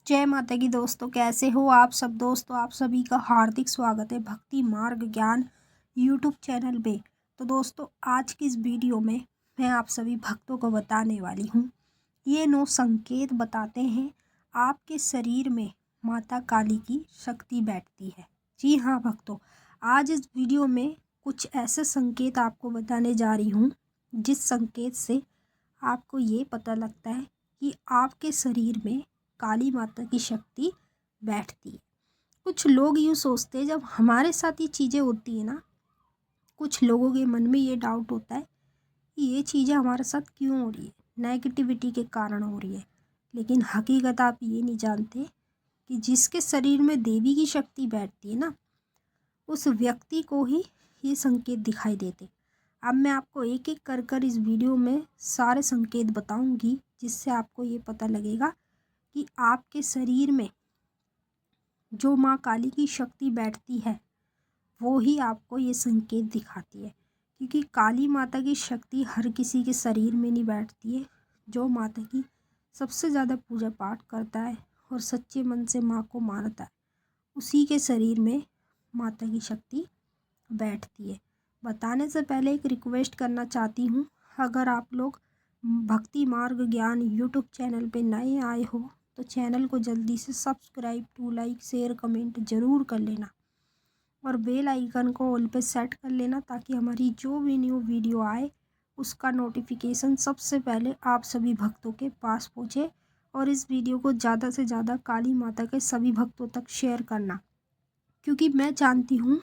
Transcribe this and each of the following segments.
जय माता की दोस्तों, कैसे हो आप सब दोस्तों। आप सभी का हार्दिक स्वागत है भक्ति मार्ग ज्ञान यूट्यूब चैनल पे। तो दोस्तों, आज की इस वीडियो में मैं आप सभी भक्तों को बताने वाली हूँ, ये 9 संकेत बताते हैं आपके शरीर में माता काली की शक्ति बैठती है। जी हाँ भक्तों, आज इस वीडियो में कुछ ऐसे संकेत आपको बताने जा रही हूँ जिस संकेत से आपको ये पता लगता है कि आपके शरीर में काली माता की शक्ति बैठती है। कुछ लोग यूँ सोचते हैं, जब हमारे साथ ये चीज़ें होती है ना, कुछ लोगों के मन में ये डाउट होता है कि ये चीज़ें हमारे साथ क्यों हो रही है, नेगेटिविटी के कारण हो रही है। लेकिन हकीकत आप ये नहीं जानते कि जिसके शरीर में देवी की शक्ति बैठती है ना, उस व्यक्ति को ही ये संकेत दिखाई देते। अब मैं आपको एक एक कर कर इस वीडियो में सारे संकेत बताऊंगी, जिससे आपको ये पता लगेगा कि आपके शरीर में जो माँ काली की शक्ति बैठती है वो ही आपको ये संकेत दिखाती है। क्योंकि काली माता की शक्ति हर किसी के शरीर में नहीं बैठती है। जो माता की सबसे ज़्यादा पूजा पाठ करता है और सच्चे मन से माँ को मानता है, उसी के शरीर में माता की शक्ति बैठती है। बताने से पहले एक रिक्वेस्ट करना चाहती हूँ, अगर आप लोग भक्ति मार्ग ज्ञान यूट्यूब चैनल पे नए आए हो तो चैनल को जल्दी से subscribe to like share comment ज़रूर कर लेना और बेल आइकन को ऑल पे सेट कर लेना, ताकि हमारी जो भी न्यू वीडियो आए उसका नोटिफिकेशन सबसे पहले आप सभी भक्तों के पास पहुँचे। और इस वीडियो को ज़्यादा से ज़्यादा काली माता के सभी भक्तों तक शेयर करना, क्योंकि मैं जानती हूँ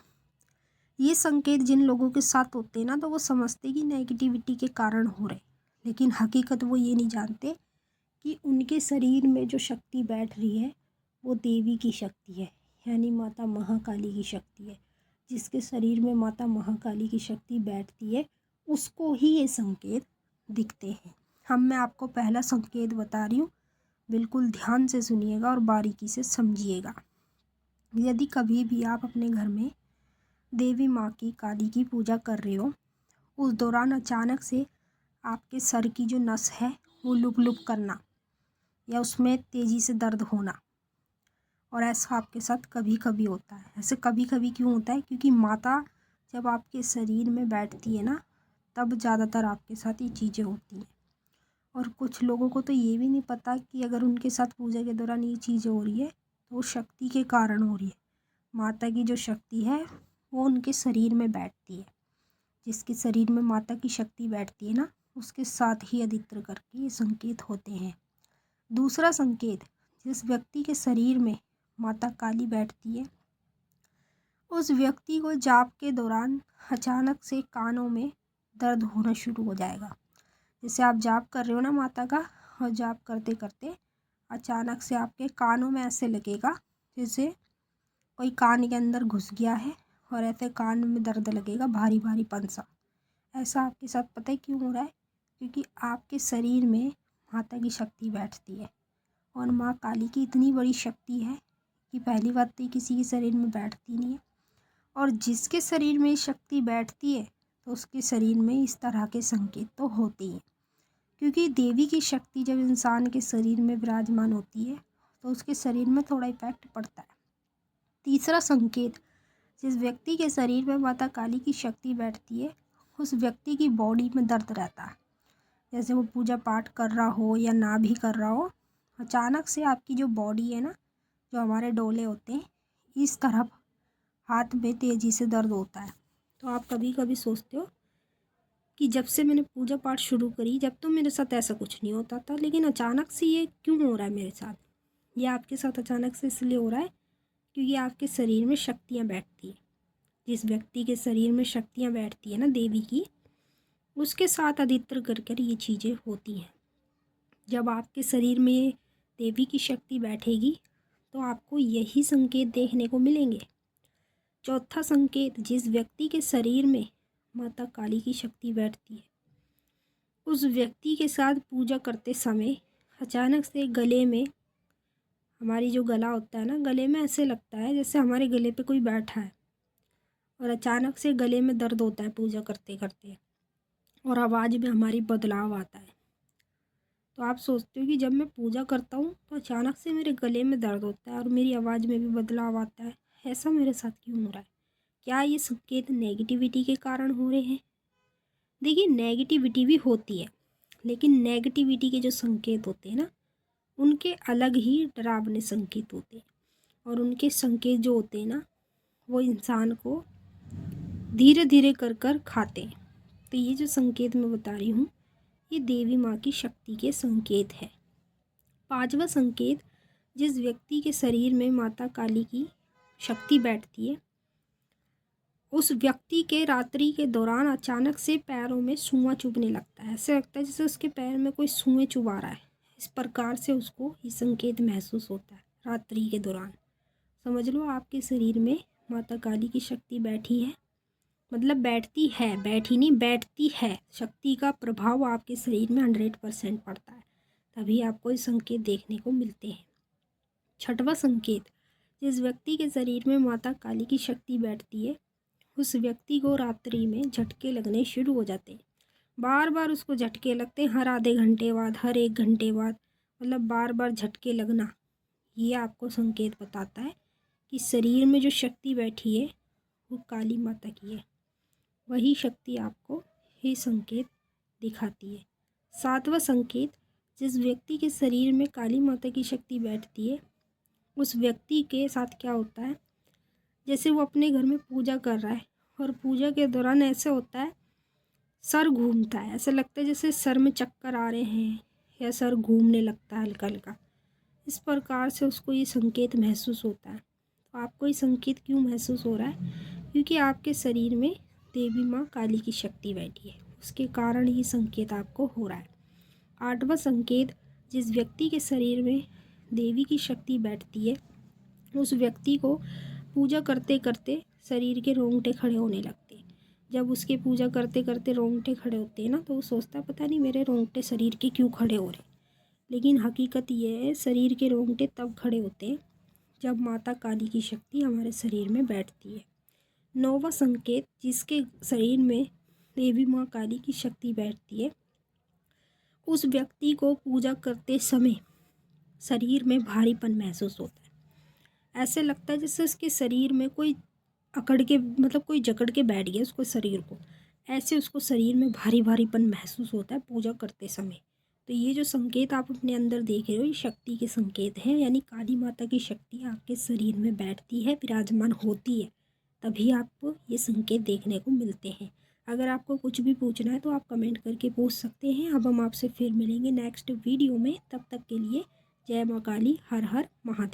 ये संकेत जिन लोगों के साथ होते हैं ना, तो वो समझते कि नेगेटिविटी के कारण हो रहे, लेकिन हकीकत वो ये नहीं जानते कि उनके शरीर में जो शक्ति बैठ रही है वो देवी की शक्ति है, यानी माता महाकाली की शक्ति है। जिसके शरीर में माता महाकाली की शक्ति बैठती है उसको ही ये संकेत दिखते हैं। मैं आपको पहला संकेत बता रही हूँ, बिल्कुल ध्यान से सुनिएगा और बारीकी से समझिएगा। यदि कभी भी आप अपने घर में देवी माँ की काली की पूजा कर रहे हो, उस दौरान अचानक से आपके सर की जो नस है वो लुप लुप करना या उसमें तेज़ी से दर्द होना, और ऐसा आपके साथ कभी कभी होता है। ऐसे कभी कभी क्यों होता है? क्योंकि माता जब आपके शरीर में बैठती है ना, तब ज़्यादातर आपके साथ ये चीज़ें होती हैं। और कुछ लोगों को तो ये भी नहीं पता कि अगर उनके साथ पूजा के दौरान ये चीज़ें हो रही है तो वो शक्ति के कारण हो रही है। माता की जो शक्ति है वो उनके शरीर में बैठती है। जिसके शरीर में माता की शक्ति बैठती है ना, उसके साथ ही अधिकतर करके ये संकेत होते हैं। दूसरा संकेत, जिस व्यक्ति के शरीर में माता काली बैठती है उस व्यक्ति को जाप के दौरान अचानक से कानों में दर्द होना शुरू हो जाएगा। जैसे आप जाप कर रहे हो ना माता का, और जाप करते करते अचानक से आपके कानों में ऐसे लगेगा जैसे कोई कान के अंदर घुस गया है, और ऐसे कान में दर्द लगेगा, भारी भारी पंसा। ऐसा आपके साथ पता है क्यों हो रहा है? क्योंकि आपके शरीर में माता की शक्ति बैठती है, और माँ काली की इतनी बड़ी शक्ति है कि पहली बात तो किसी के शरीर में बैठती नहीं है, और जिसके शरीर में शक्ति बैठती है तो उसके शरीर में इस तरह के संकेत तो होते ही हैं। क्योंकि देवी की शक्ति जब इंसान के शरीर में विराजमान होती है तो उसके शरीर में थोड़ा इफेक्ट पड़ता है। तीसरा संकेत, जिस व्यक्ति के शरीर में माता काली की शक्ति बैठती है उस व्यक्ति की बॉडी में दर्द रहता है। जैसे वो पूजा पाठ कर रहा हो या ना भी कर रहा हो, अचानक से आपकी जो बॉडी है ना, जो हमारे डोले होते हैं, इस तरफ हाथ में तेज़ी से दर्द होता है। तो आप कभी कभी सोचते हो कि जब से मैंने पूजा पाठ शुरू करी, जब तो मेरे साथ ऐसा कुछ नहीं होता था, लेकिन अचानक से ये क्यों हो रहा है मेरे साथ? ये आपके साथ अचानक से इसलिए हो रहा है क्योंकि आपके शरीर में शक्तियाँ बैठती हैं। जिस व्यक्ति के शरीर में शक्तियाँ बैठती है ना देवी की, उसके साथ अधिकतर कर कर ये चीज़ें होती हैं। जब आपके शरीर में देवी की शक्ति बैठेगी तो आपको यही संकेत देखने को मिलेंगे। चौथा संकेत, जिस व्यक्ति के शरीर में माता काली की शक्ति बैठती है उस व्यक्ति के साथ पूजा करते समय अचानक से गले में, हमारी जो गला होता है ना, गले में ऐसे लगता है जैसे हमारे गले पे कोई बैठा है, और अचानक से गले में दर्द होता है पूजा करते करते, और आवाज़ में हमारी बदलाव आता है। तो आप सोचते हो कि जब मैं पूजा करता हूँ तो अचानक से मेरे गले में दर्द होता है और मेरी आवाज़ में भी बदलाव आता है। ऐसा मेरे साथ क्यों हो रहा है? क्या ये संकेत नेगेटिविटी के कारण हो रहे हैं? देखिए, नेगेटिविटी भी होती है, लेकिन नेगेटिविटी के जो संकेत होते हैं ना, उनके अलग ही डरावने संकेत होते हैं। और उनके संकेत जो होते हैं ना, वो इंसान को धीरे धीरे कर कर खाते हैं। तो ये जो संकेत मैं बता रही हूँ, ये देवी माँ की शक्ति के संकेत है। पांचवा संकेत, जिस व्यक्ति के शरीर में माता काली की शक्ति बैठती है, उस व्यक्ति के रात्रि के दौरान अचानक से पैरों में सुआं चुभने लगता है। ऐसे लगता है जैसे उसके पैर में कोई सुएं चुभा रहा है। इस प्रकार से उसको ये संकेत महसूस होता है रात्रि के दौरान। समझ लो आपके शरीर में माता काली की शक्ति बैठी है, मतलब बैठती है, बैठी नहीं बैठती है। शक्ति का प्रभाव आपके शरीर में 100% पड़ता है, तभी आपको ये संकेत देखने को मिलते हैं। छठवां संकेत, जिस व्यक्ति के शरीर में माता काली की शक्ति बैठती है, उस व्यक्ति को रात्रि में झटके लगने शुरू हो जाते हैं। बार बार उसको झटके लगते हैं, हर आधे घंटे बाद, हर 1 घंटे बाद, मतलब बार बार झटके लगना। ये आपको संकेत बताता है कि शरीर में जो शक्ति बैठी है वो काली माता की है। वही शक्ति आपको ये संकेत दिखाती है। सातवां संकेत, जिस व्यक्ति के शरीर में काली माता की शक्ति बैठती है, उस व्यक्ति के साथ क्या होता है, जैसे वो अपने घर में पूजा कर रहा है और पूजा के दौरान ऐसे होता है, सर घूमता है। ऐसा लगता है जैसे सर में चक्कर आ रहे हैं या सर घूमने लगता है हल्का हल्का। इस प्रकार से उसको ये संकेत महसूस होता है। तो आपको ये संकेत क्यों महसूस हो रहा है? क्योंकि आपके शरीर में देवी माँ काली की शक्ति बैठी है, उसके कारण ये संकेत आपको हो रहा है। आठवां संकेत, जिस व्यक्ति के शरीर में देवी की शक्ति बैठती है, उस व्यक्ति को पूजा करते करते शरीर के रोंगटे खड़े होने लगते हैं। जब उसके पूजा करते करते रोंगटे खड़े होते हैं ना, तो वो सोचता है पता नहीं मेरे रोंगटे शरीर के क्यों खड़े हो रहे। लेकिन हकीकत ये है, शरीर के रोंगटे तब खड़े होते हैं जब माता काली की शक्ति हमारे शरीर में बैठती है। नौवां संकेत, जिसके शरीर में देवी माँ काली की शक्ति बैठती है, उस व्यक्ति को पूजा करते समय शरीर में भारीपन महसूस होता है। ऐसे लगता है जैसे उसके शरीर में कोई अकड़ के, मतलब कोई जकड़ के बैठ गया उसको शरीर को। ऐसे उसको शरीर में भारी भारीपन महसूस होता है पूजा करते समय। तो ये जो संकेत आप अपने अंदर देख रहे हो, ये शक्ति के संकेत हैं, यानी काली माता की शक्ति आपके शरीर में बैठती है, विराजमान होती है, तभी आपको ये संकेत देखने को मिलते हैं। अगर आपको कुछ भी पूछना है तो आप कमेंट करके पूछ सकते हैं। अब हम आपसे फिर मिलेंगे नेक्स्ट वीडियो में। तब तक के लिए जय माँ काली, हर हर महादेव।